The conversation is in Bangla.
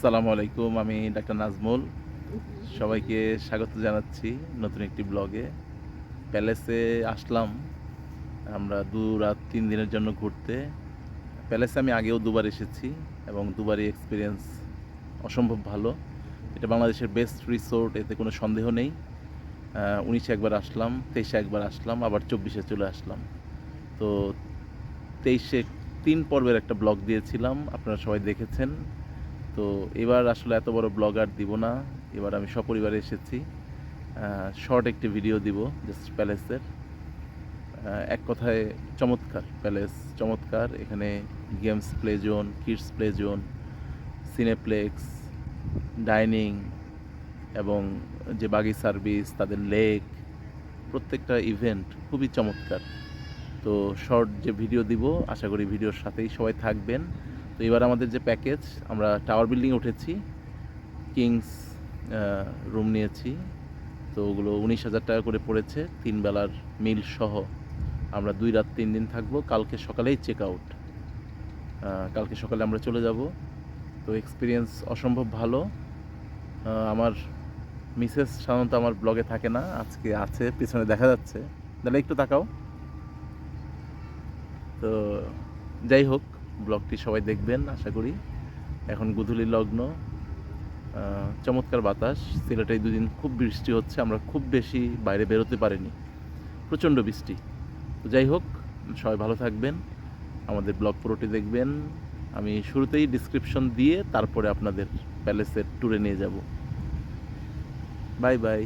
আসসালামু আলাইকুম। আমি ডাক্তার নাজমুল। সবাইকে স্বাগত জানাচ্ছি নতুন একটি ব্লগে। প্যালেসে আসলাম আমরা ২ রাত ৩ দিনের জন্য ঘুরতে। প্যালেসে আমি আগেও দুবার এসেছি এবং দুবারই এক্সপেরিয়েন্স অসম্ভব ভালো। এটা বাংলাদেশের বেস্ট রিসোর্ট, এতে কোনো সন্দেহ নেই। ১৯-এ একবার আসলাম, ২৩-এ একবার আসলাম, আবার ২৪-এ চলে আসলাম। তো ২৩-এ ৩ পর্বের একটা ব্লগ দিয়েছিলাম, আপনারা সবাই দেখেছেন। তো এবার আসলে এত বড় ব্লগ আর দিব না। এবার আমি সপরিবারে এসেছি। শর্ট একটি ভিডিও দিব জাস্ট প্যালেসের। এক কথায় চমৎকার প্যালেস, চমৎকার। এখানে games play zone, kids play zone, cineplex, dining এবং যে বাগি সার্ভিস, তাদের লেক, প্রত্যেকটা ইভেন্ট খুবই চমৎকার। তো শর্ট যে ভিডিও দিব, আশা করি ভিডিওর সাথেই সবাই থাকবেন। তো এবার আমাদের যে প্যাকেজ, আমরা টাওয়ার বিল্ডিংয়ে উঠেছি, কিংস রুম নিয়েছি। তো ওগুলো ১৯,০০০ টাকা করে পড়েছে ৩ বেলার মিল সহ। আমরা ২ রাত ৩ দিন থাকবো। কালকে সকালেই চেক আউট। কালকে সকালে আমরা চলে যাব। তো এক্সপিরিয়েন্স অসম্ভব ভালো। আমার মিসেস সাধারণত আমার ব্লগে থাকে না, আজকে আছে, পিছনে দেখা যাচ্ছে। তাহলে একটু তাকাও। তো যাই হোক, ব্লগটি সবাই দেখবেন আশা করি। এখন গোধূলি লগ্ন, চমৎকার বাতাস। সিলেটে এই ২ দিন খুব বৃষ্টি হচ্ছে, আমরা খুব বেশি বাইরে বেরোতে পারিনি, প্রচণ্ড বৃষ্টি। তো যাই হোক, সবাই ভালো থাকবেন, আমাদের ব্লগ পুরোটি দেখবেন। আমি শুরুতেই ডিসক্রিপশন দিয়ে তারপরে আপনাদের প্যালেসের ট্যুরে নিয়ে যাব। Bye bye.